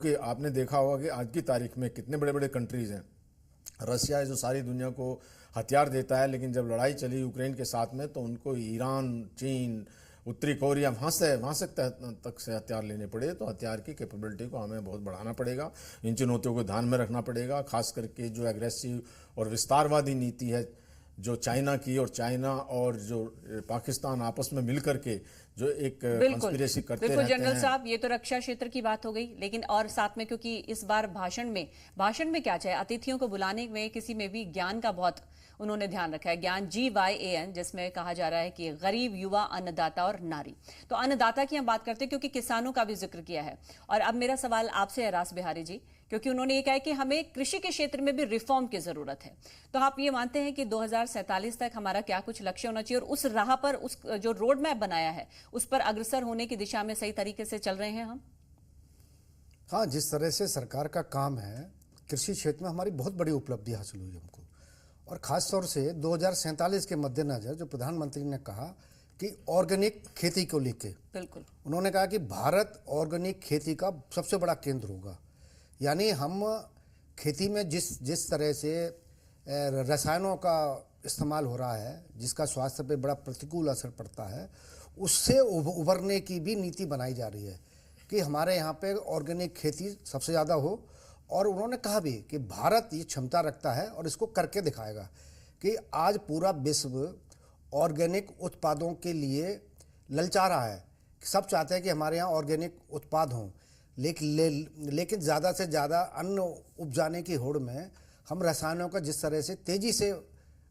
कि आपने देखा होगा कि आज की तारीख में कितने बड़े बड़े कंट्रीज हैं। रसिया है जो सारी दुनिया को हथियार देता है, लेकिन जब लड़ाई चली यूक्रेन के साथ में तो उनको ईरान, चीन, उत्तरी कोरिया वहाँ से तक से हथियार लेने पड़े। तो हथियार की कैपेबिलिटी को हमें बहुत बढ़ाना पड़ेगा, इन चुनौतियों को ध्यान में रखना पड़ेगा। खास करके जो एग्रेसिव और विस्तारवादी नीति है जो चाइना और जो पाकिस्तान आपस में मिलकर के जो एक बिल्कुल कॉन्स्पिरेसी करते बिल्कुल रहते जनरल हैं। साहब, ये तो रक्षा क्षेत्र की बात हो गई, लेकिन और साथ में क्योंकि इस बार भाषण में क्या चाहे, अतिथियों को बुलाने में किसी में भी ज्ञान का बहुत उन्होंने ध्यान रखा है। ज्ञान GYAN, जिसमें कहा जा रहा है कि गरीब, युवा, अन्नदाता और नारी। तो अन्नदाता की हम बात करते हैं क्योंकि किसानों का भी जिक्र किया है। और अब मेरा सवाल आपसे है रास बिहारी जी, क्योंकि उन्होंने ये कहा है कि हमें कृषि के क्षेत्र में भी रिफॉर्म की जरूरत है। तो आप ये मानते हैं कि 2047 तक हमारा क्या कुछ लक्ष्य होना चाहिए, और उस राह पर, उस जो रोड मैप बनाया है उस पर अग्रसर होने की दिशा में सही तरीके से चल रहे हैं हम? हाँ, जिस तरह से सरकार का काम है, कृषि क्षेत्र में हमारी बहुत बड़ी उपलब्धि हासिल हुई हमको। और ख़ास तौर से 2047 के मद्देनज़र जो प्रधानमंत्री ने कहा कि ऑर्गेनिक खेती को लेके, बिल्कुल उन्होंने कहा कि भारत ऑर्गेनिक खेती का सबसे बड़ा केंद्र होगा। यानी हम खेती में जिस तरह से रसायनों का इस्तेमाल हो रहा है, जिसका स्वास्थ्य पे बड़ा प्रतिकूल असर पड़ता है, उससे उभरने की भी नीति बनाई जा रही है कि हमारे यहाँ पे ऑर्गेनिक खेती सबसे ज़्यादा हो। और उन्होंने कहा भी कि भारत ये क्षमता रखता है और इसको करके दिखाएगा कि आज पूरा विश्व ऑर्गेनिक उत्पादों के लिए ललचा रहा है। सब चाहते हैं कि हमारे यहाँ ऑर्गेनिक उत्पाद हों, लेकिन ज़्यादा से ज़्यादा अन्न उपजाने की होड़ में हम रसायनों का जिस तरह से तेज़ी से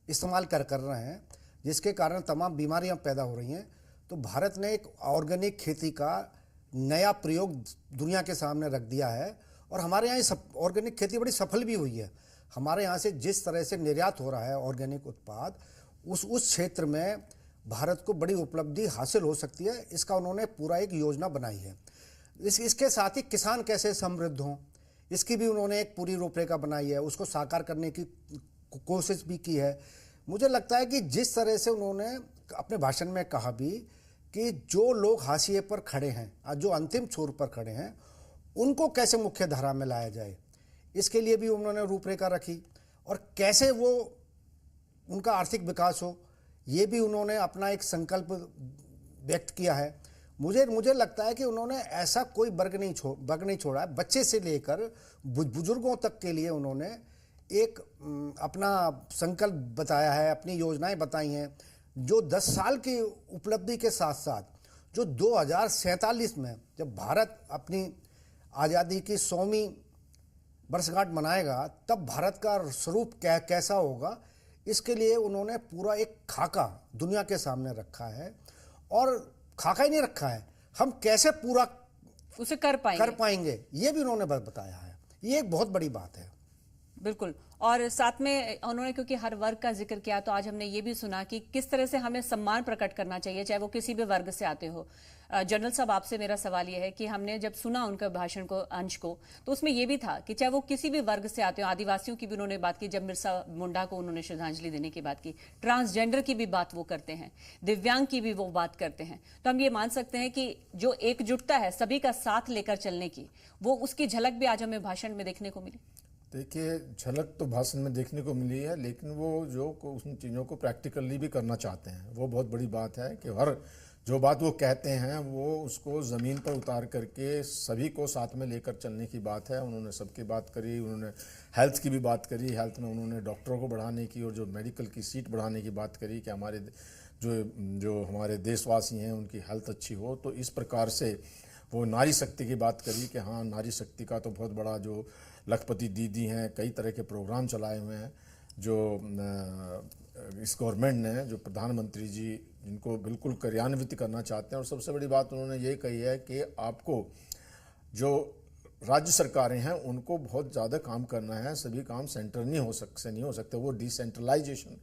इस्तेमाल कर रहे हैं, जिसके कारण तमाम बीमारियां पैदा हो रही हैं। तो भारत ने एक ऑर्गेनिक खेती का नया प्रयोग दुनिया के सामने रख दिया है और हमारे यहाँ ये ऑर्गेनिक खेती बड़ी सफल भी हुई है। हमारे यहाँ से जिस तरह से निर्यात हो रहा है ऑर्गेनिक उत्पाद, उस क्षेत्र में भारत को बड़ी उपलब्धि हासिल हो सकती है। इसका उन्होंने पूरा एक योजना बनाई है। इसके साथ ही किसान कैसे समृद्ध हों, इसकी भी उन्होंने एक पूरी रूपरेखा बनाई है, उसको साकार करने की कोशिश भी की है। मुझे लगता है कि जिस तरह से उन्होंने अपने भाषण में कहा भी कि जो लोग हाशिए पर खड़े हैं, जो अंतिम छोर पर खड़े हैं, उनको कैसे मुख्य धारा में लाया जाए, इसके लिए भी उन्होंने रूपरेखा रखी। और कैसे वो उनका आर्थिक विकास हो, ये भी उन्होंने अपना एक संकल्प व्यक्त किया है। मुझे लगता है कि उन्होंने ऐसा कोई वर्ग नहीं छोड़ा है। बच्चे से लेकर बुजुर्गों तक के लिए उन्होंने एक अपना संकल्प बताया है, अपनी योजनाएं बताई हैं, जो 10 साल की उपलब्धि के साथ साथ जो 2047 में जब भारत अपनी आज़ादी की 100वीं वर्षगांठ मनाएगा, तब भारत का स्वरूप कैसा होगा, इसके लिए उन्होंने पूरा एक खाका दुनिया के सामने रखा है। और खाका ही नहीं रखा है, हम कैसे पूरा उसे कर पाएंगे ये भी उन्होंने बताया है। ये एक बहुत बड़ी बात है। बिल्कुल। और साथ में उन्होंने क्योंकि हर वर्ग का जिक्र किया, तो आज हमने ये भी सुना कि किस तरह से हमें सम्मान प्रकट करना चाहिए, चाहे वो किसी भी वर्ग से आते हो। जनरल साहब, आपसे मेरा सवाल ये है कि हमने जब सुना उनका भाषण को, अंश को, तो उसमें यह भी था कि चाहे वो किसी भी वर्ग से आते हो, आदिवासियों की भी उन्होंने बात की, जब बिरसा मुंडा को उन्होंने श्रद्धांजलि देने की बात की, ट्रांसजेंडर की भी बात वो करते हैं, दिव्यांग की भी वो बात करते हैं। तो हम ये मान सकते हैं कि जो एकजुटता है सभी का साथ लेकर चलने की, वो उसकी झलक भी आज हमें भाषण में देखने को मिली। देखिए, झलक तो भाषण में देखने को मिली है, लेकिन वो जो उन चीज़ों को प्रैक्टिकली भी करना चाहते हैं, वो बहुत बड़ी बात है कि हर जो बात वो कहते हैं वो उसको ज़मीन पर उतार करके सभी को साथ में लेकर चलने की बात है। उन्होंने सबकी बात करी, उन्होंने हेल्थ की भी बात करी, हेल्थ में उन्होंने डॉक्टरों को बढ़ाने की और जो मेडिकल की सीट बढ़ाने की बात करी कि हमारे जो हमारे देशवासी हैं उनकी हेल्थ अच्छी हो। तो इस प्रकार से वो नारी शक्ति की बात करी कि हाँ, नारी शक्ति का तो बहुत बड़ा जो लखपति दीदी हैं, कई तरह के प्रोग्राम चलाए हुए हैं जो इस गवर्नमेंट ने, जो प्रधानमंत्री जी इनको बिल्कुल कार्यान्वित करना चाहते हैं। और सबसे बड़ी बात उन्होंने ये कही है कि आपको जो राज्य सरकारें हैं उनको बहुत ज़्यादा काम करना है, सभी काम सेंटर नहीं हो सकते, वो डिसेंट्रलाइजेशन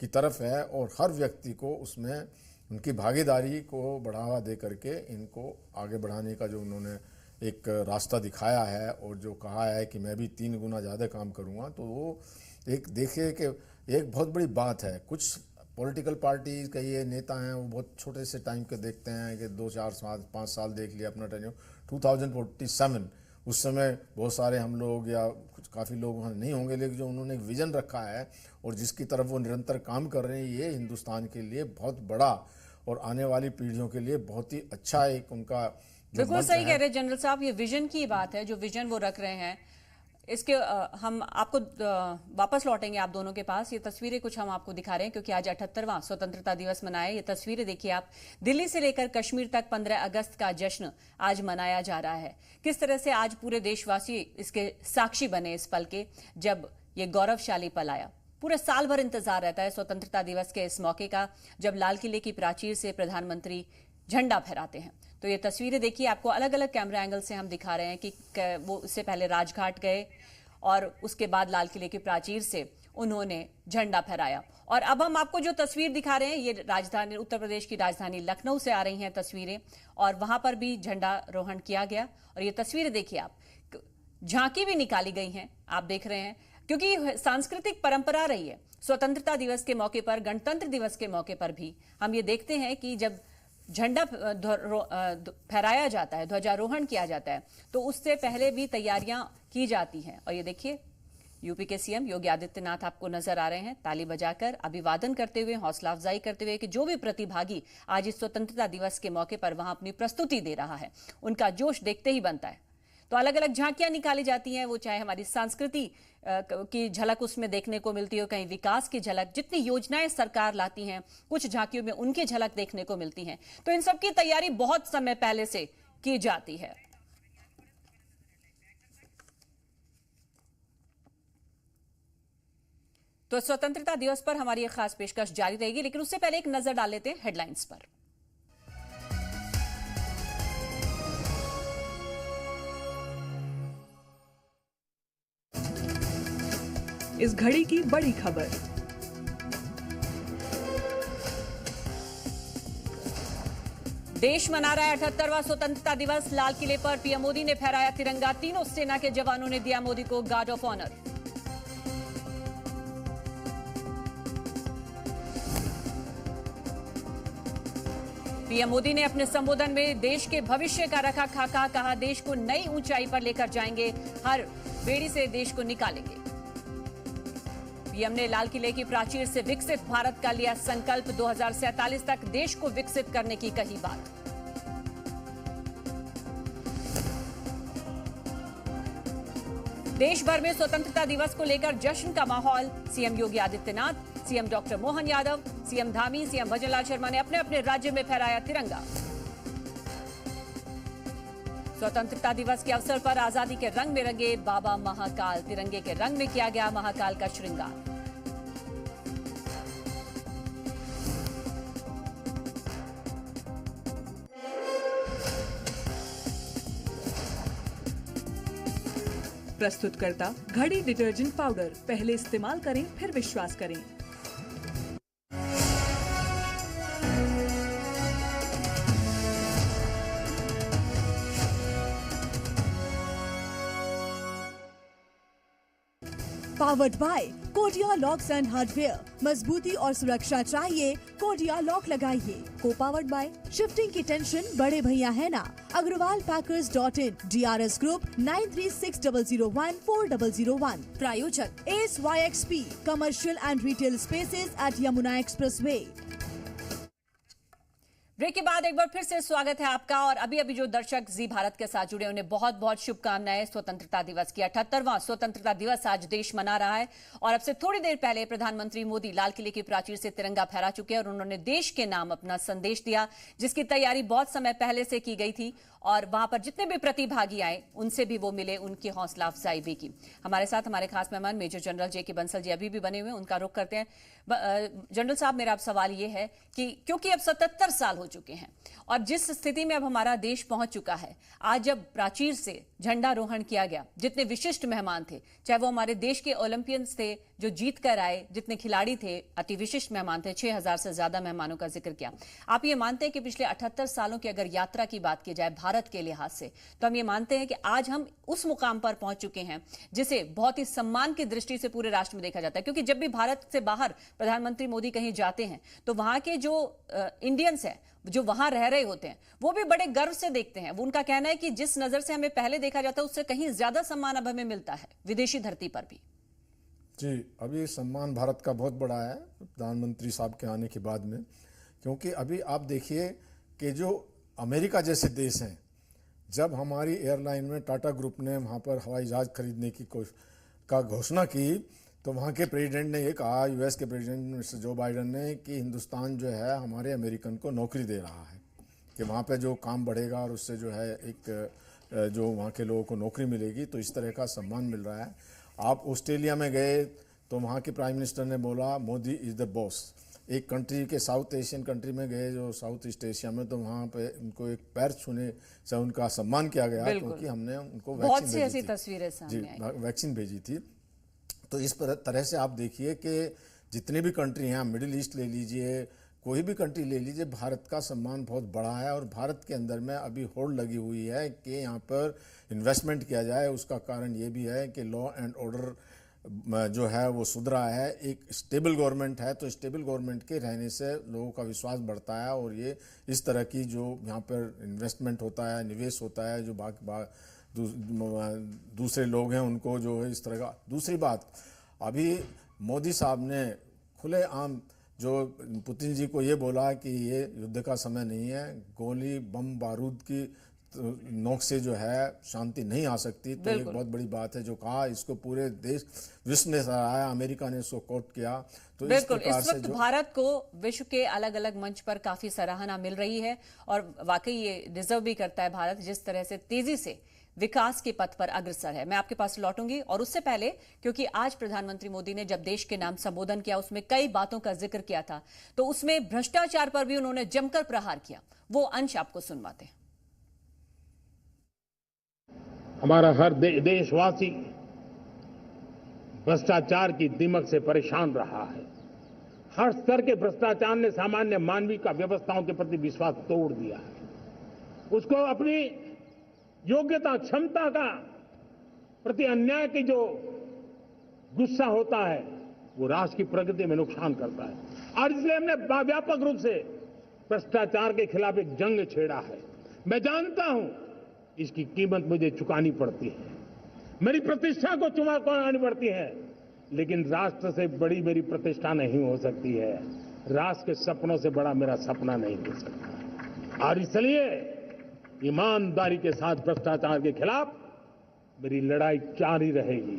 की तरफ है और हर व्यक्ति को उसमें उनकी भागीदारी को बढ़ावा दे करके इनको आगे बढ़ाने का जो उन्होंने एक रास्ता दिखाया है और जो कहा है कि मैं भी 3 गुना ज़्यादा काम करूँगा, तो वो एक देखिए कि एक बहुत बड़ी बात है। कुछ पॉलिटिकल पार्टी के ये नेता हैं वो बहुत छोटे से टाइम के देखते हैं कि 2 4 5 साल देख लिया अपना टेन्योर, 2047 उस समय बहुत सारे हम लोग या कुछ काफ़ी लोग वहाँ नहीं होंगे, लेकिन जो उन्होंने एक विज़न रखा है और जिसकी तरफ वो निरंतर काम कर रहे हैं, ये हिंदुस्तान के लिए बहुत बड़ा और आने वाली पीढ़ियों के लिए बहुत ही अच्छा एक उनका जो बिल्कुल मंत्र सही है। कह रहे हैं जनरल साहब, ये विजन की बात है, जो विजन वो रख रहे हैं। इसके हम आपको वापस लौटेंगे आप दोनों के पास। ये तस्वीरें कुछ हम आपको दिखा रहे हैं क्योंकि आज 78वां स्वतंत्रता दिवस मनाया। ये तस्वीरें देखिए आप, दिल्ली से लेकर कश्मीर तक 15 अगस्त का जश्न आज मनाया जा रहा है। किस तरह से आज पूरे देशवासी इसके साक्षी बने इस पल के, जब ये गौरवशाली पल आया। पूरे साल भर इंतजार रहता है स्वतंत्रता दिवस के इस मौके का, जब लाल किले की प्राचीर से प्रधानमंत्री झंडा फहराते हैं। तो ये तस्वीरें देखिए, आपको अलग अलग कैमरा एंगल से हम दिखा रहे हैं कि वो उससे पहले राजघाट गए और उसके बाद लाल किले की प्राचीर से उन्होंने झंडा फहराया। और अब हम आपको जो तस्वीर दिखा रहे हैं, ये राजधानी उत्तर प्रदेश की राजधानी लखनऊ से आ रही हैं तस्वीरें, और वहां पर भी झंडा रोहण किया गया। और ये तस्वीरें देखिए आप, झांकी भी निकाली गई हैं, आप देख रहे हैं, क्योंकि सांस्कृतिक परंपरा रही है। स्वतंत्रता दिवस के मौके पर, गणतंत्र दिवस के मौके पर भी हम ये देखते हैं कि जब झंडा फहराया जाता है, ध्वजारोहण किया जाता है, तो उससे पहले भी तैयारियां की जाती हैं। और ये देखिए, यूपी के सीएम योगी आदित्यनाथ आपको नजर आ रहे हैं ताली बजाकर, अभिवादन करते हुए, हौसला अफजाई करते हुए कि जो भी प्रतिभागी आज इस स्वतंत्रता दिवस के मौके पर वहां अपनी प्रस्तुति दे रहा है, उनका जोश देखते ही बनता है। तो अलग अलग झांकियां निकाली जाती हैं, वो चाहे हमारी संस्कृति की झलक उसमें देखने को मिलती हो, कहीं विकास की झलक, जितनी योजनाएं सरकार लाती हैं कुछ झांकियों में उनकी झलक देखने को मिलती है। तो इन सब की तैयारी बहुत समय पहले से की जाती है। तो स्वतंत्रता दिवस पर हमारी एक खास पेशकश जारी रहेगी, लेकिन उससे पहले एक नजर डाल लेते हैं हेडलाइंस पर। इस घड़ी की बड़ी खबर। देश मना रहा है 78वां स्वतंत्रता दिवस। लाल किले पर पीएम मोदी ने फहराया तिरंगा। तीनों सेना के जवानों ने दिया मोदी को guard of honour. PM Modi ने अपने संबोधन में देश के भविष्य का रखा खाका, कहा देश को नई ऊंचाई पर लेकर जाएंगे, हर बेड़ी से देश को निकालेंगे। पीएम ने लाल किले की प्राचीर से विकसित भारत का लिया संकल्प, 2047 तक देश को विकसित करने की कही बात। देश भर में स्वतंत्रता दिवस को लेकर जश्न का माहौल। CM Yogi Adityanath, CM doctor Mohan Yadav, CM Dhami, CM Bhajanlal Sharma ने अपने अपने राज्य में फहराया तिरंगा। स्वतंत्रता दिवस के अवसर पर आजादी के रंग में रंगे बाबा महाकाल। तिरंगे के रंग में किया गया महाकाल का श्रृंगार। प्रस्तुतकर्ता घड़ी डिटर्जेंट पाउडर, पहले इस्तेमाल करें फिर विश्वास करें। Powered by Kodia locks and hardware. मजबूती और सुरक्षा चाहिए, कोडिया लॉक लगाइए। को पावर्ड बाय शिफ्टिंग की टेंशन बड़े भैया है ना, अग्रवाल पैकर्स.in, DRS ग्रुप 9360014001। प्रायोजक ASYXP commercial and retail spaces at Yamuna expressway. Break के बाद एक बार फिर से स्वागत है आपका। और अभी अभी जो दर्शक जी भारत के साथ जुड़े उन्हें बहुत बहुत शुभकामनाएं स्वतंत्रता दिवस की। 78वां स्वतंत्रता दिवस आज देश मना रहा है और अब से थोड़ी देर पहले प्रधानमंत्री मोदी लाल किले की प्राचीर से तिरंगा फहरा चुके हैं और उन्होंने देश के नाम अपना संदेश दिया, जिसकी तैयारी बहुत समय पहले से की गई थी। और वहां पर जितने भी प्रतिभागी आए उनसे भी वो मिले, उनकी हौसला अफजाई भी की। हमारे साथ हमारे खास मेहमान मेजर जनरल जेके बंसल जी अभी भी बने हुए हैं, उनका रुख करते हैं। जनरल साहब, मेरा अब सवाल ये है कि क्योंकि अब 77 साल हो चुके हैं और जिस स्थिति में अब हमारा देश पहुंच चुका है, आज जब प्राचीर से झंडारोहण किया गया, जितने विशिष्ट मेहमान थे, चाहे वो हमारे देश के ओलंपियंस थे जो जीत कर आए, जितने खिलाड़ी थे, अति विशिष्ट मेहमान थे, 6000 से ज्यादा मेहमानों का जिक्र किया। आप ये मानते हैं कि पिछले 78 सालों की अगर यात्रा की बात की जाए भारत के लिहाज से, तो हम ये मानते हैं कि आज हम उस मुकाम पर पहुंच चुके हैं जिसे बहुत ही सम्मान की दृष्टि से पूरे राष्ट्र में देखा जाता है। क्योंकि जब भी भारत से बाहर प्रधानमंत्री मोदी कहीं जाते हैं तो वहां के जो इंडियंस है जो वहां रह रहे होते हैं वो भी बड़े गर्व से देखते हैं। वो उनका कहना है कि जिस नजर से हमें पहले देखा जाता है उससे कहीं ज्यादा सम्मान अब हमें मिलता है विदेशी धरती पर भी। जी, अभी सम्मान भारत का बहुत बड़ा है प्रधानमंत्री साहब के आने के बाद में, क्योंकि अभी आप देखिए कि जो अमेरिका जैसे देश हैं, जब हमारी एयरलाइन में टाटा ग्रुप ने वहाँ पर हवाई जहाज़ खरीदने की घोषणा की, तो वहाँ के प्रेसिडेंट ने ये कहा, यूएस के प्रेसिडेंट मिस्टर जो बाइडन ने, कि हिंदुस्तान जो है हमारे अमेरिकन को नौकरी दे रहा है, कि वहाँ पे जो काम बढ़ेगा और उससे जो है एक जो वहाँ के लोगों को नौकरी मिलेगी, तो इस तरह का सम्मान मिल रहा है। आप ऑस्ट्रेलिया में गए तो वहाँ के प्राइम मिनिस्टर ने बोला मोदी इज़ द बॉस। एक कंट्री के साउथ एशियन कंट्री में गए जो साउथ ईस्ट एशिया में, तो वहाँ पे उनको एक पैर छूने से उनका सम्मान किया गया, क्योंकि हमने उनको बहुत सी ऐसी तस्वीरें सामने आई। वैक्सीन भेजी थी। तो इस तरह से आप देखिए कि जितनी भी कंट्री हैं, मिडिल ईस्ट ले लीजिए, कोई भी कंट्री ले लीजिए, भारत का सम्मान बहुत बड़ा है। और भारत के अंदर में अभी होड़ लगी हुई है कि यहाँ पर इन्वेस्टमेंट किया जाए। उसका कारण ये भी है कि लॉ एंड ऑर्डर जो है वो सुधरा है, एक स्टेबल गवर्नमेंट है, तो स्टेबल गवर्नमेंट के रहने से लोगों का विश्वास बढ़ता है। और ये इस तरह की जो यहाँ पर इन्वेस्टमेंट होता है, निवेश होता है, जो दूसरे लोग हैं उनको जो है इस तरह का। दूसरी बात, अभी मोदी साहब ने खुलेआम जो पुतिन जी को ये बोला कि ये युद्ध का समय नहीं है, गोली बम बारूद की नोक से जो है शांति नहीं आ सकती, तो एक बहुत बड़ी बात है जो कहा। इसको पूरे देश विश्व ने सराहा, अमेरिका ने इसको कोट किया। तो बिल्कुल, इस वक्त भारत को विश्व के अलग अलग मंच पर काफी सराहना मिल रही है और वाकई ये डिजर्व भी करता है भारत, जिस तरह से तेजी से विकास के पथ पर अग्रसर है। मैं आपके पास लौटूंगी और उससे पहले, क्योंकि आज प्रधानमंत्री मोदी ने जब देश के नाम संबोधन किया उसमें कई बातों का जिक्र किया था, तो उसमें भ्रष्टाचार पर भी उन्होंने जमकर प्रहार किया। वो अंश आपको सुनवाते हैं। हमारा हर देशवासी भ्रष्टाचार की दिमक से परेशान रहा है। हर स्तर के भ्रष्टाचार ने सामान्य मानवीय का व्यवस्थाओं के प्रति विश्वास तोड़ दिया है। उसको अपनी योग्यता, क्षमता का प्रति अन्याय की जो गुस्सा होता है वो राष्ट्र की प्रगति में नुकसान करता है। और इसलिए हमने व्यापक रूप से भ्रष्टाचार के खिलाफ एक जंग छेड़ा है। मैं जानता हूं इसकी कीमत मुझे चुकानी पड़ती है, मेरी प्रतिष्ठा को चुकानी पड़ती है, लेकिन राष्ट्र से बड़ी मेरी प्रतिष्ठा नहीं हो सकती है। राष्ट्र के सपनों से बड़ा मेरा सपना नहीं हो सकता। और इसलिए ईमानदारी के साथ भ्रष्टाचार के खिलाफ मेरी लड़ाई जारी रहेगी,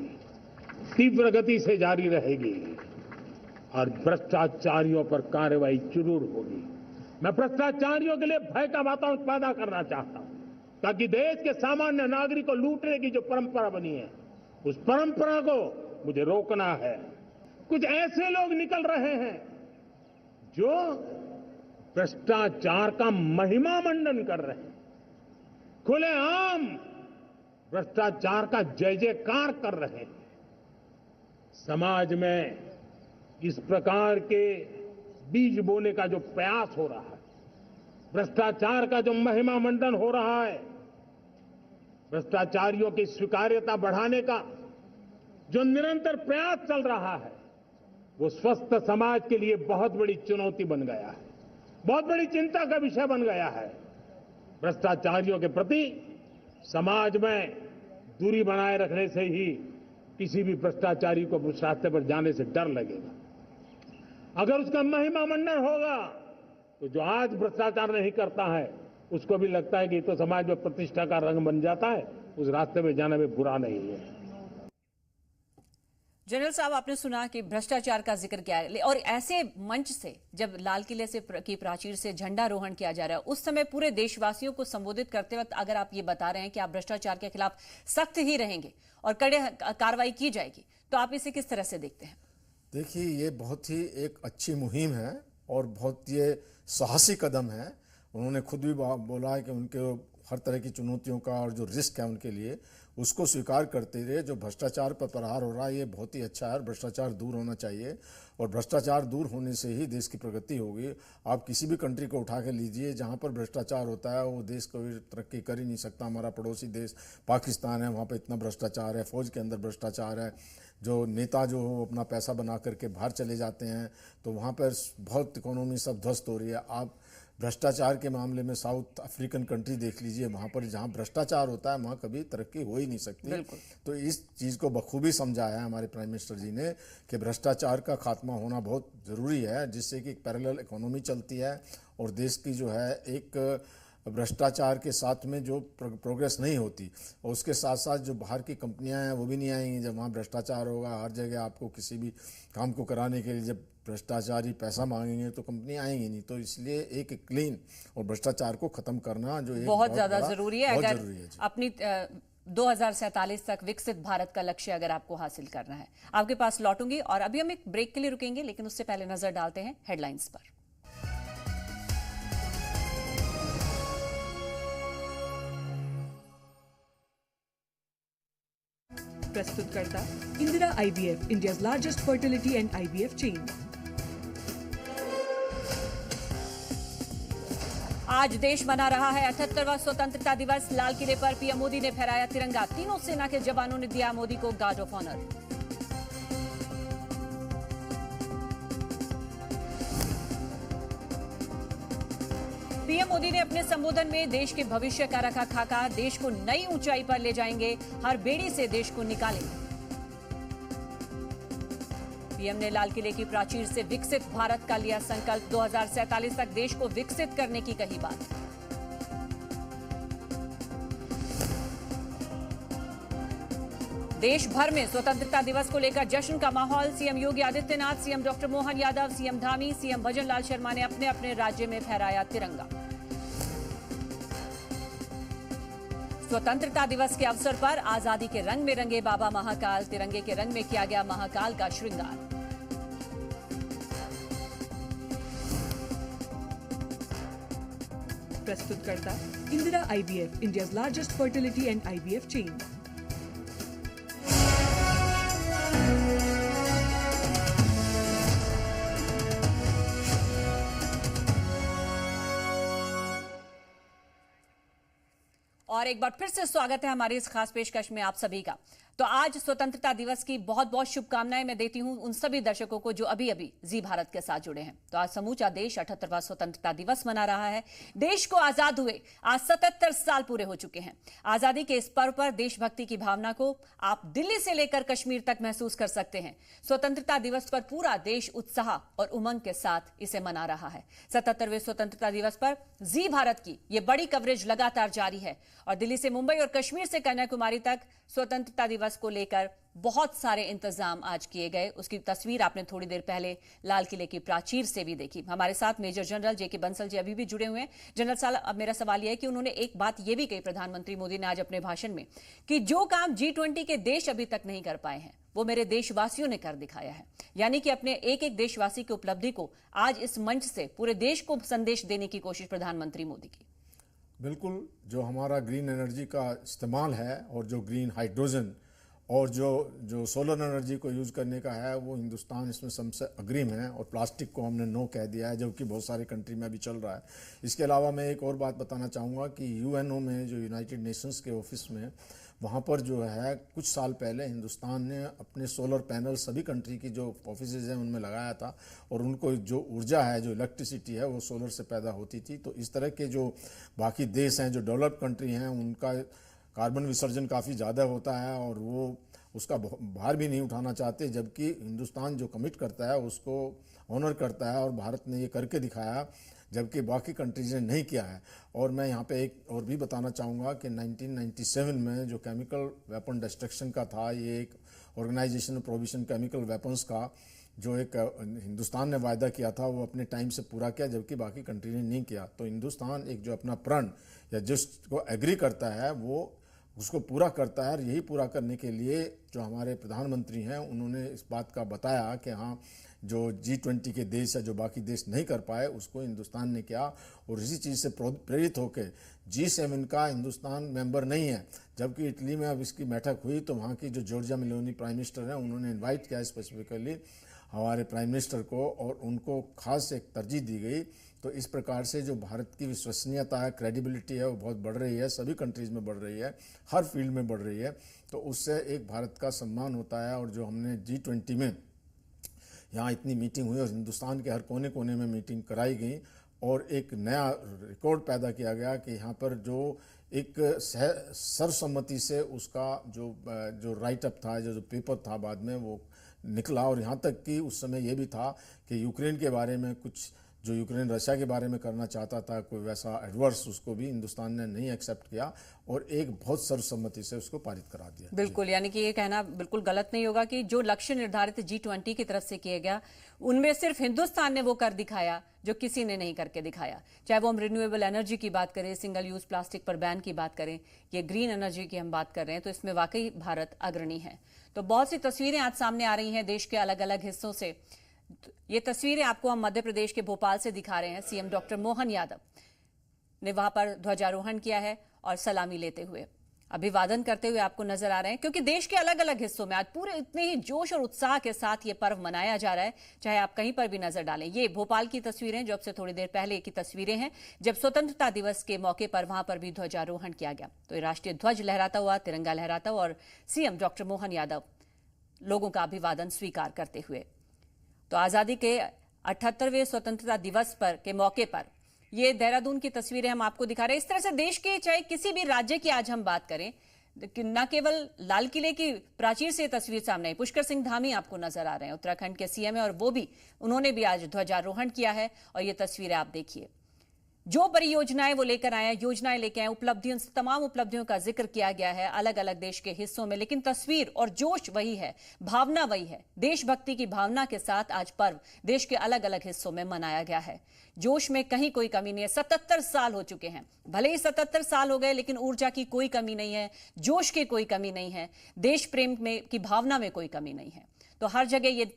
तीव्र गति से जारी रहेगी और भ्रष्टाचारियों पर कार्रवाई जरूर होगी। मैं भ्रष्टाचारियों के लिए भय का वातावरण पैदा करना चाहता हूं, ताकि देश के सामान्य नागरिक को लूटने की जो परंपरा बनी है उस परंपरा को मुझे रोकना है। कुछ ऐसे लोग निकल रहे हैं जो भ्रष्टाचार का महिमा मंडन कर रहे हैं, खुलेआम भ्रष्टाचार का जय जयकार कर रहे हैं। समाज में इस प्रकार के बीज बोने का जो प्रयास हो रहा है, भ्रष्टाचार का जो महिमा मंडन हो रहा है, भ्रष्टाचारियों की स्वीकार्यता बढ़ाने का जो निरंतर प्रयास चल रहा है, वो स्वस्थ समाज के लिए बहुत बड़ी चुनौती बन गया है, बहुत बड़ी चिंता का विषय बन गया है। भ्रष्टाचारियों के प्रति समाज में दूरी बनाए रखने से ही किसी भी भ्रष्टाचारी को उस रास्ते पर जाने से डर लगेगा। अगर उसका महिमा मंडन होगा तो जो आज भ्रष्टाचार नहीं करता है उसको भी लगता है कि तो समाज में प्रतिष्ठा का रंग बन जाता है, उस रास्ते में जाने में बुरा नहीं है। जनरल साहब, आपने सुना कि भ्रष्टाचार का जिक्र किया है, और ऐसे मंच से जब लाल किले से की प्राचीर से झंडारोहण किया जा रहा है, उस समय पूरे देशवासियों को संबोधित करते वक्त अगर आप ये बता रहे हैं कि आप भ्रष्टाचार के खिलाफ सख्त ही रहेंगे और कड़े कार्रवाई की जाएगी, तो आप इसे किस तरह से देखते हैं? देखिए, ये बहुत ही एक अच्छी मुहिम है और बहुत ये साहसी कदम है। उन्होंने खुद भी बोला है कि उनके हर तरह की चुनौतियों का और जो रिस्क है उनके लिए उसको स्वीकार करते रहे। जो भ्रष्टाचार पर प्रहार हो रहा है ये बहुत ही अच्छा है और भ्रष्टाचार दूर होना चाहिए, और भ्रष्टाचार दूर होने से ही देश की प्रगति होगी। आप किसी भी कंट्री को उठा के लीजिए, जहाँ पर भ्रष्टाचार होता है वो देश कभी तरक्की कर ही नहीं सकता। हमारा पड़ोसी देश पाकिस्तान है, वहाँ पर इतना भ्रष्टाचार है, फौज के अंदर भ्रष्टाचार है, जो नेता जो अपना पैसा बना करके बाहर चले जाते हैं, तो वहाँ पर बहुत इकोनॉमी सब ध्वस्त हो रही है। आप भ्रष्टाचार के मामले में साउथ अफ्रीकन कंट्री देख लीजिए, वहाँ पर जहाँ भ्रष्टाचार होता है वहाँ कभी तरक्की हो ही नहीं सकती। तो इस चीज़ को बखूबी समझाया है हमारे प्राइम मिनिस्टर जी ने कि भ्रष्टाचार का खात्मा होना बहुत ज़रूरी है, जिससे कि एक पैरेलल इकोनॉमी चलती है और देश की जो है एक भ्रष्टाचार के साथ में जो प्रोग्रेस नहीं होती, और उसके साथ साथ जो बाहर की कंपनियां हैं वो भी नहीं आएंगी। जब वहाँ भ्रष्टाचार होगा, हर जगह आपको किसी भी काम को कराने के लिए जब भ्रष्टाचारी पैसा मांगेंगे तो कंपनी आएंगी नहीं। तो इसलिए एक क्लीन और भ्रष्टाचार को खत्म करना जो एक बहुत ज्यादा जरूरी है। बहुत अगर जरूरी है जी। अपनी 2047 तक विकसित भारत का लक्ष्य अगर आपको हासिल करना है, आपके पास लौटूंगी और अभी हम एक ब्रेक के लिए रुकेंगे, लेकिन उससे पहले नजर डालते हैं हेडलाइंस पर। प्रस्तुतकर्ता Indira IVF, India's largest fertility and IVF chain. आज देश मना रहा है 78वां स्वतंत्रता दिवस। लाल किले पर पीएम मोदी ने फहराया तिरंगा। तीनों सेना के जवानों ने दिया मोदी को guard of honour. PM Modi ने अपने संबोधन में देश के भविष्य का रखा खाका। देश को नई ऊंचाई पर ले जाएंगे, हर बेड़ी से देश को निकालेंगे। पीएम ने लाल किले की प्राचीर से विकसित भारत का लिया संकल्प। 2047 तक देश को विकसित करने की कही बात। देश भर में स्वतंत्रता दिवस को लेकर जश्न का माहौल। CM Yogi Adityanath, CM doctor Mohan Yadav, CM Dhami, CM Bhajanlal Sharma ने अपने अपने राज्य में फहराया तिरंगा। स्वतंत्रता दिवस के अवसर पर आजादी के रंग में रंगे बाबा महाकाल। तिरंगे के रंग में किया गया महाकाल का श्रृंगार। प्रस्तुतकर्ता Indira IVF, India's largest fertility and IVF chain. और एक बार फिर से स्वागत है हमारी इस खास पेशकश में आप सभी का। तो आज स्वतंत्रता दिवस की बहुत बहुत शुभकामनाएं मैं देती हूं उन सभी दर्शकों को जो अभी अभी जी भारत के साथ जुड़े हैं। तो आज समूचा देश 78वां स्वतंत्रता दिवस मना रहा है। देश को आजाद हुए आज 77 साल पूरे हो चुके हैं। आजादी के इस पर्व पर देशभक्ति की भावना को आप दिल्ली से लेकर कश्मीर तक महसूस कर सकते हैं। स्वतंत्रता दिवस पर पूरा देश उत्साह और उमंग के साथ इसे मना रहा है। 77वें स्वतंत्रता दिवस पर जी भारत की ये बड़ी कवरेज लगातार जारी है और दिल्ली से मुंबई और कश्मीर से कन्याकुमारी तक स्वतंत्रता दिवस को लेकर बहुत सारे इंतजाम आज किए गए। उसकी तस्वीर आपने थोड़ी देर पहले लाल किले की प्राचीर से भी देखी। हमारे साथ मेजर जनरल जेके बंसल जी अभी भी जुड़े हुए हैं। जनरल साहब, अब मेरा सवाल यह है कि उन्होंने एक बात यह भी कही प्रधानमंत्री मोदी ने आज अपने भाषण में कि जो काम G20 के देश अभी तक नहीं कर पाए हैं वो मेरे देशवासियों ने कर दिखाया है। यानी कि अपने एक एक देशवासी की उपलब्धि को आज इस मंच से पूरे देश को संदेश देने की कोशिश प्रधानमंत्री मोदी की। बिल्कुल, जो हमारा ग्रीन एनर्जी का इस्तेमाल है और जो ग्रीन हाइड्रोजन और जो सोलर एनर्जी को यूज़ करने का है वो हिंदुस्तान इसमें सबसे अग्रिम है। और प्लास्टिक को हमने नो कह दिया है, जो कि बहुत सारी कंट्री में अभी चल रहा है। इसके अलावा मैं एक और बात बताना चाहूँगा कि UNO में जो यूनाइटेड नेशंस के ऑफिस में वहाँ पर जो है कुछ साल पहले हिंदुस्तान ने अपने सोलर पैनल सभी कंट्री की जो ऑफिसेज हैं उनमें लगाया था और उनको जो ऊर्जा है, जो इलेक्ट्रिसिटी है वो सोलर से पैदा होती थी। तो इस तरह के जो बाकी देश हैं, जो डेवलप्ड कंट्री हैं, उनका कार्बन विसर्जन काफ़ी ज़्यादा होता है और वो उसका भार भी नहीं उठाना चाहते, जबकि हिंदुस्तान जो कमिट करता है उसको ऑनर करता है और भारत ने ये करके दिखाया, जबकि बाकी कंट्रीज ने नहीं किया है। और मैं यहाँ पे एक और भी बताना चाहूँगा कि 1997 में जो केमिकल वेपन डिस्ट्रक्शन का था, ये एक ऑर्गेनाइजेशन प्रोविजन केमिकल वेपन्स का जो एक हिंदुस्तान ने वायदा किया था वो अपने टाइम से पूरा किया, जबकि बाकी कंट्री ने नहीं किया। तो हिंदुस्तान एक जो अपना प्रण या जिसको एग्री करता है वो उसको पूरा करता है। और यही पूरा करने के लिए जो हमारे प्रधानमंत्री हैं उन्होंने इस बात का बताया कि हाँ, जो G20 के देश है, जो बाकी देश नहीं कर पाए, उसको हिंदुस्तान ने किया। और इसी चीज़ से प्रेरित होकर G7 का हिंदुस्तान मेंबर नहीं है, जबकि इटली में अब इसकी बैठक हुई तो वहाँ की जो जॉर्जिया मेलोनी प्राइम मिनिस्टर हैं उन्होंने इन्वाइट किया स्पेसिफिकली हमारे प्राइम मिनिस्टर को और उनको खास एक तरजीह दी गई। तो इस प्रकार से जो भारत की विश्वसनीयता है, क्रेडिबिलिटी है, वो बहुत बढ़ रही है, सभी कंट्रीज़ में बढ़ रही है, हर फील्ड में बढ़ रही है। तो उससे एक भारत का सम्मान होता है। और जो हमने G20 में यहाँ इतनी मीटिंग हुई और हिंदुस्तान के हर कोने कोने में मीटिंग कराई गई और एक नया रिकॉर्ड पैदा किया गया कि यहाँ पर जो एक सर्वसम्मति से उसका जो राइट अप था, जो पेपर था, बाद में वो निकला। और यहाँ तक कि उस समय ये भी था कि यूक्रेन के बारे में कुछ जो यूक्रेन रशिया के बारे में करना चाहता था, कोई वैसा एडवर्स, उसको भी हिंदुस्तान ने नहीं एक्सेप्ट किया और एक बहुत सर्वसम्मति से उसको पारित करा दिया। बिल्कुल, यानी कि ये कहना बिल्कुल गलत नहीं होगा कि जो लक्ष्य निर्धारित G20 की तरफ से किया गया, उनमें सिर्फ हिंदुस्तान ने वो कर दिखाया जो किसी ने नहीं करके दिखाया। चाहे वो हम रिन्यूएबल एनर्जी की बात करें, सिंगल यूज प्लास्टिक पर बैन की बात करें, ये ग्रीन एनर्जी की हम बात कर रहे हैं, तो इसमें वाकई भारत अग्रणी है। तो बहुत सी तस्वीरें आज सामने आ रही हैं देश के अलग अलग हिस्सों से। ये तस्वीरें आपको हम मध्य प्रदेश के भोपाल से दिखा रहे हैं। सीएम डॉक्टर मोहन यादव ने वहां पर ध्वजारोहण किया है और सलामी लेते हुए, अभिवादन करते हुए आपको नजर आ रहे हैं, क्योंकि देश के अलग अलग हिस्सों में आज पूरे इतने ही जोश और उत्साह के साथ ये पर्व मनाया जा रहा है, चाहे आप कहीं पर भी नजर डालें। ये भोपाल की तस्वीरें, जो अब से थोड़ी देर पहले की तस्वीरें हैं, जब स्वतंत्रता दिवस के मौके पर वहां पर भी ध्वजारोहण किया गया। तो ये राष्ट्रीय ध्वज लहराता हुआ, तिरंगा लहराता हुआ और सीएम डॉक्टर मोहन यादव लोगों का अभिवादन स्वीकार करते हुए। तो आजादी के 78वें स्वतंत्रता दिवस पर के मौके पर ये देहरादून की तस्वीरें हम आपको दिखा रहे हैं। इस तरह से देश के चाहे किसी भी राज्य की आज हम बात करें, न केवल लाल किले की प्राचीर से तस्वीर सामने आई, पुष्कर सिंह धामी आपको नजर आ रहे हैं, उत्तराखंड के सीएम है और वो भी, उन्होंने भी आज ध्वजारोहण किया है। और ये तस्वीरें आप देखिए, जो परियोजनाएं वो लेकर आए हैं, योजनाएं लेकर आए, उपलब्धियों, तमाम उपलब्धियों का जिक्र किया गया है अलग अलग देश के हिस्सों में, लेकिन तस्वीर और जोश वही है, भावना वही है। देशभक्ति की भावना के साथ आज पर्व देश के अलग अलग हिस्सों में मनाया गया है। जोश में कहीं कोई कमी नहीं है। 77 साल हो चुके हैं, भले ही 77 साल हो गए, लेकिन ऊर्जा की कोई कमी नहीं है, जोश की कोई कमी नहीं है, देश प्रेम में की भावना में कोई कमी नहीं है। तो हर जगह ये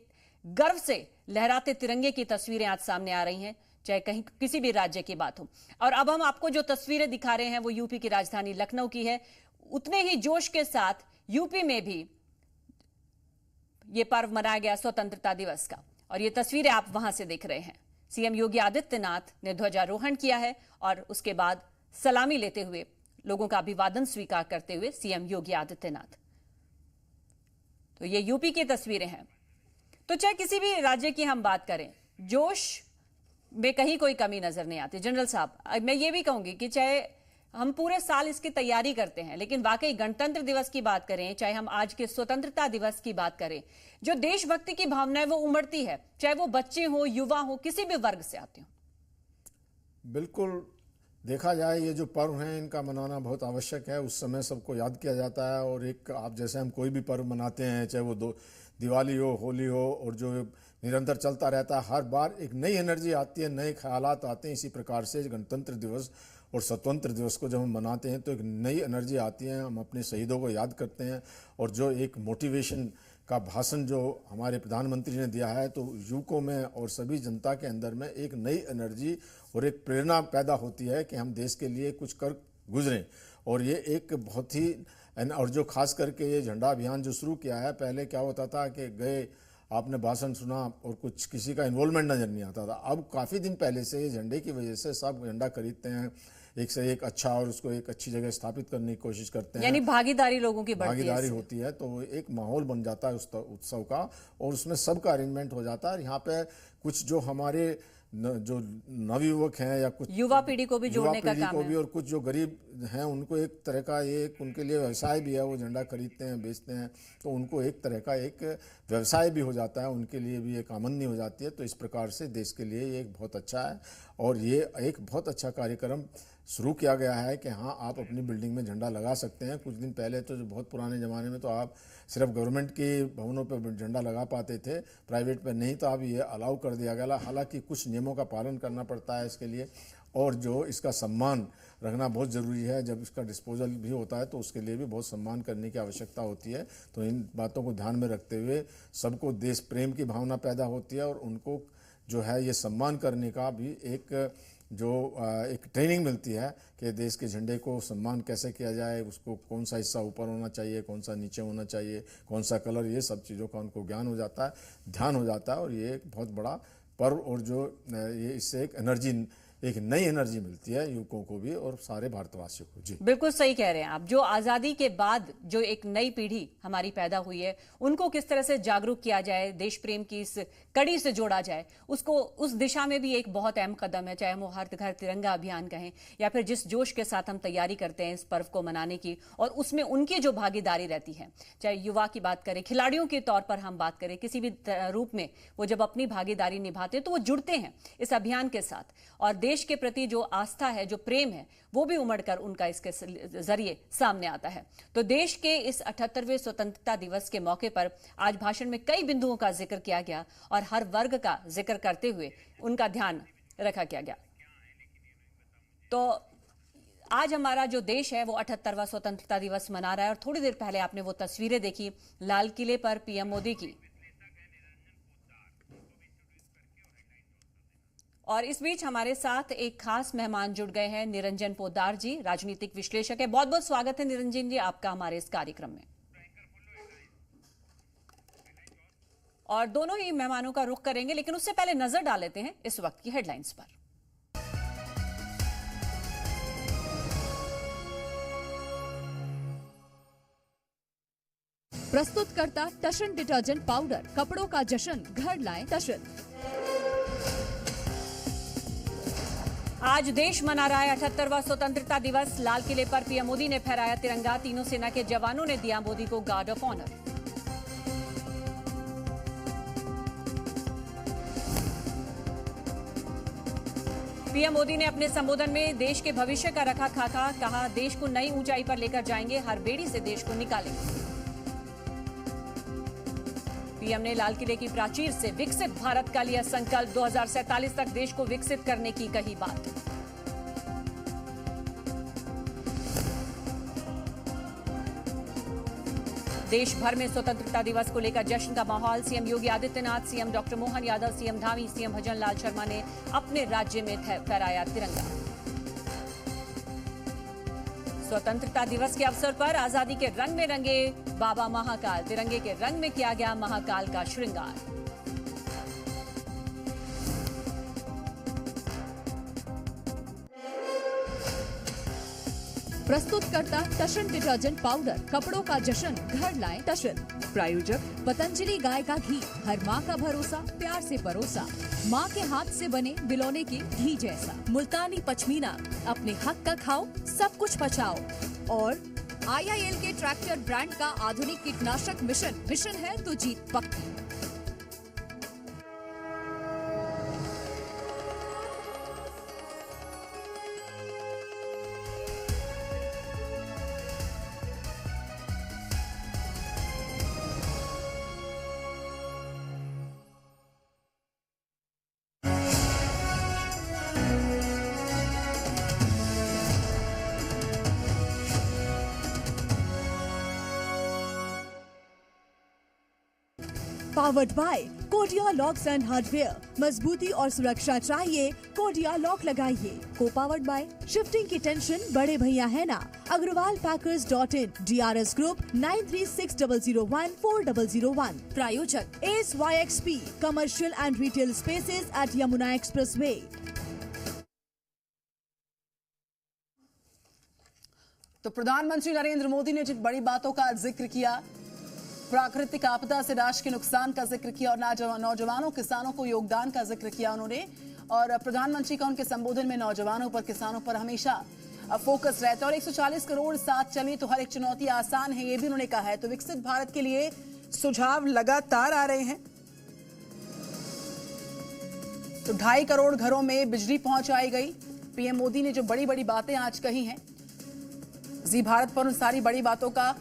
गर्व से लहराते तिरंगे की तस्वीरें आज सामने आ रही हैं, चाहे कहीं किसी भी राज्य की बात हो। और अब हम आपको जो तस्वीरें दिखा रहे हैं वो यूपी की राजधानी लखनऊ की है। उतने ही जोश के साथ यूपी में भी ये पर्व मनाया गया स्वतंत्रता दिवस का, और ये तस्वीरें आप वहां से देख रहे हैं। सीएम योगी आदित्यनाथ ने ध्वजारोहण किया है और उसके बाद सलामी लेते हुए, लोगों का अभिवादन स्वीकार करते हुए सीएम योगी आदित्यनाथ। तो ये यूपी की तस्वीरें हैं। तो चाहे किसी भी राज्य की हम बात करें, जोश में कहीं कोई कमी नजर नहीं आती। जनरल साहब, मैं ये भी कहूंगी कि चाहे हम पूरे साल इसकी तैयारी करते हैं, लेकिन वाकई गणतंत्र दिवस की बात करें, चाहे हम आज के स्वतंत्रता दिवस की बात करें, जो देशभक्ति की भावना है वो उमड़ती है, चाहे वो बच्चे हो, युवा हो, किसी भी वर्ग से आते हो। बिल्कुल, देखा जाए ये जो पर्व हैं इनका मनाना बहुत आवश्यक है। उस समय सबको याद किया जाता है, और एक आप जैसे हम कोई भी पर्व मनाते हैं, चाहे वो दिवाली हो, होली हो, और जो निरंतर चलता रहता है, हर बार एक नई एनर्जी आती है, नए ख्यालात आते हैं। इसी प्रकार से गणतंत्र दिवस और स्वतंत्र दिवस को जब हम मनाते हैं तो एक नई एनर्जी आती है, हम अपने शहीदों को याद करते हैं, और जो एक मोटिवेशन का भाषण जो हमारे प्रधानमंत्री ने दिया है, तो युवकों में और सभी जनता के अंदर में एक नई एनर्जी और एक प्रेरणा पैदा होती है कि हम देश के लिए कुछ कर गुजरें। और ये एक बहुत ही, और जो खास करके ये झंडा अभियान जो शुरू किया है, पहले क्या होता था कि गए, आपने भाषण सुना और कुछ किसी का इन्वॉल्वमेंट नजर नहीं आता था। अब काफ़ी दिन पहले से ये झंडे की वजह से सब झंडा खरीदते हैं, एक से एक अच्छा, और उसको एक अच्छी जगह स्थापित करने की कोशिश करते हैं, यानी भागीदारी लोगों की बढ़ती है, भागीदारी होती है, तो एक माहौल बन जाता है उस उत्सव का, और उसमें सबका अरेंजमेंट हो जाता है। यहाँ पे कुछ जो हमारे जो नवयुवक हैं या कुछ युवा पीढ़ी को भी जोड़ने का काम है, और कुछ जो गरीब हैं उनको एक तरह का ये उनके लिए व्यवसाय भी है, वो झंडा खरीदते हैं, बेचते हैं, तो उनको एक तरह का एक व्यवसाय भी हो जाता है, उनके लिए भी एक आमदनी हो जाती है। तो इस प्रकार से देश के लिए ये एक बहुत अच्छा है, और ये एक बहुत अच्छा कार्यक्रम शुरू किया गया है कि हाँ, आप अपनी बिल्डिंग में झंडा लगा सकते हैं। कुछ दिन पहले तो जो बहुत पुराने ज़माने में तो आप सिर्फ गवर्नमेंट के भवनों पर झंडा लगा पाते थे, प्राइवेट पर नहीं, तो अब ये अलाउ कर दिया गया। हालांकि कुछ नियमों का पालन करना पड़ता है इसके लिए, और जो इसका सम्मान रखना बहुत ज़रूरी है। जब इसका डिस्पोजल भी होता है तो उसके लिए भी बहुत सम्मान करने की आवश्यकता होती है। तो इन बातों को ध्यान में रखते हुए सबको देश प्रेम की भावना पैदा होती है, और उनको जो है ये सम्मान करने का भी एक ट्रेनिंग मिलती है कि देश के झंडे को सम्मान कैसे किया जाए, उसको कौन सा हिस्सा ऊपर होना चाहिए, कौन सा नीचे होना चाहिए, कौन सा कलर, ये सब चीज़ों का उनको ज्ञान हो जाता है, ध्यान हो जाता है। और ये एक बहुत बड़ा पर्व, और जो ये इससे एक एनर्जी एक नई एनर्जी मिलती है युवकों को भी और सारे भारतवासियों को। जी बिल्कुल सही कह रहे हैं आप। जो आजादी के बाद जो एक नई पीढ़ी हमारी पैदा हुई है, उनको किस तरह से जागरूक किया जाए, देश प्रेम की इस कड़ी से जोड़ा जाए, उसको उस दिशा में भी एक बहुत अहम कदम है। चाहे वो हर घर तिरंगा अभियान कहें या फिर जिस जोश के साथ हम तैयारी करते हैं इस पर्व को मनाने की, और उसमें उनकी जो भागीदारी रहती है, चाहे युवा की बात करें, खिलाड़ियों के तौर पर हम बात करें, किसी भी रूप में वो जब अपनी भागीदारी निभाते हैं तो वो जुड़ते हैं इस अभियान के साथ, और देश के प्रति जो आस्था है, जो प्रेम है, वो भी उमड़कर उनका इसके जरिए सामने आता है। तो देश के इस 78वें स्वतंत्रता दिवस के मौके पर आज भाषण में कई बिंदुओं का जिक्र किया गया और हर वर्ग का जिक्र करते हुए उनका ध्यान रखा गया। तो आज हमारा जो देश है वो 78वां स्वतंत्रता दिवस मना रहा है, और थोड़ी देर पहले आपने वो तस्वीरें देखी लाल किले पर पीएम मोदी की। और इस बीच हमारे साथ एक खास मेहमान जुड़ गए हैं, निरंजन पोद्दार जी, राजनीतिक विश्लेषक है। बहुत बहुत स्वागत है निरंजन जी आपका हमारे इस कार्यक्रम में। और दोनों ही मेहमानों का रुख करेंगे, लेकिन उससे पहले नजर डाल लेते हैं इस वक्त की हेडलाइंस पर। प्रस्तुत करता टशन डिटर्जेंट पाउडर, कपड़ों का जश्न, घर लाएं टशन। आज देश मना रहा है 78वां स्वतंत्रता दिवस। लाल किले पर पीएम मोदी ने फहराया तिरंगा। तीनों सेना के जवानों ने दिया मोदी को guard of honour. PM Modi ने अपने संबोधन में देश के भविष्य का रखा खाका, कहा देश को नई ऊंचाई पर लेकर जाएंगे, हर बेड़ी से देश को निकालेंगे। पीएम ने लाल किले की प्राचीर से विकसित भारत का लिया संकल्प, 2047 तक देश को विकसित करने की कही बात। देश भर में स्वतंत्रता दिवस को लेकर जश्न का माहौल। CM Yogi Adityanath, CM doctor Mohan Yadav, CM Dhami, CM Bhajan Lal Sharma ने अपने राज्य में फहराया तिरंगा। स्वतंत्रता दिवस के अवसर पर आजादी के रंग में रंगे बाबा महाकाल, तिरंगे के रंग में किया गया महाकाल का श्रृंगार। प्रस्तुत करता टशन डिटर्जेंट पाउडर, कपड़ों का जश्न, घर लाएं टशन। प्रायोजक पतंजलि गाय का घी, हर माँ का भरोसा, प्यार से परोसा, माँ के हाथ से बने बिलोने के घी जैसा। मुल्तानी पश्मीना, अपने हक का खाओ, सब कुछ बचाओ। और IIL के ट्रैक्टर ब्रांड का आधुनिक कीटनाशक मिशन है तो जीत पक्की। Powered by Kodia locks and hardware, मजबूती और सुरक्षा चाहिए, कोडिया लॉक लगाइए। को पावर्ड बाय शिफ्टिंग की टेंशन बड़े भैया है ना, अग्रवाल पैकर्स.in, DRS ग्रुप 9360014001। प्रायोजक ASYXP commercial and retail spaces at Yamuna expressway. तो प्रधानमंत्री नरेंद्र मोदी ने जिन बड़ी बातों का जिक्र किया, प्राकृतिक आपदा से राष्ट्र के नुकसान का जिक्र किया और नौजवानों किसानों को योगदान का जिक्र किया उन्होंने। और प्रधानमंत्री का उनके संबोधन में नौजवानों पर, किसानों पर हमेशा फोकस रहता है। और 140 करोड़ साथ चले तो हर एक चुनौती आसान है, ये भी उन्होंने कहा है। तो विकसित भारत के लिए सुझाव लगातार आ रहे हैं। तो 2.5 करोड़ घरों में बिजली पहुंचाई गई। पीएम मोदी ने जो बड़ी बड़ी बातें आज कही हैं जी भारत पर, उन सारी बड़ी बातों का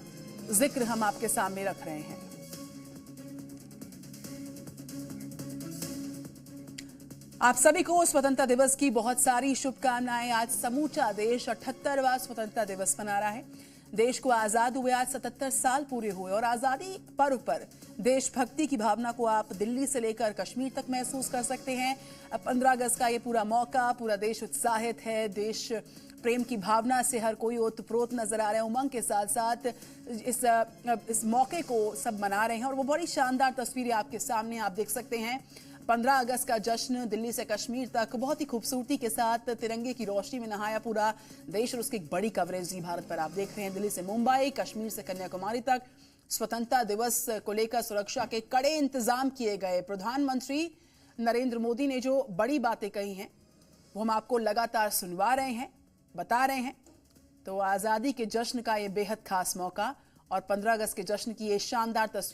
जिक्र हम आपके सामने रख रहे हैं। आप सभी को स्वतंत्रता दिवस की बहुत सारी शुभकामनाएं। आज समूचा देश 78वां स्वतंत्रता दिवस मना रहा है। देश को आजाद हुए आज 77 साल पूरे हुए और आजादी पर्व पर देशभक्ति की भावना को आप दिल्ली से लेकर कश्मीर तक महसूस कर सकते हैं। 15 अगस्त का ये पूरा मौका, पूरा देश उत्साहित है। देश प्रेम की भावना से हर कोई ओतप्रोत नजर आ रहा है। उमंग के साथ साथ इस मौके को सब मना रहे हैं और वो बड़ी शानदार तस्वीरें आपके सामने आप देख सकते हैं। 15 अगस्त का जश्न दिल्ली से कश्मीर तक बहुत ही खूबसूरती के साथ तिरंगे की रोशनी में नहाया पूरा देश और उसकी एक बड़ी कवरेज जी भारत पर आप देख रहे हैं। दिल्ली से मुंबई, कश्मीर से कन्याकुमारी तक स्वतंत्रता दिवस को लेकर सुरक्षा के कड़े इंतजाम किए गए। प्रधानमंत्री नरेंद्र मोदी ने जो बड़ी बातें कही हैं वो हम आपको लगातार सुनवा रहे हैं, बता रहे हैं। तो आजादी के जश्न का ये बेहद खास मौका और 15 अगस्त के जश्न की ये शानदार तस्वीर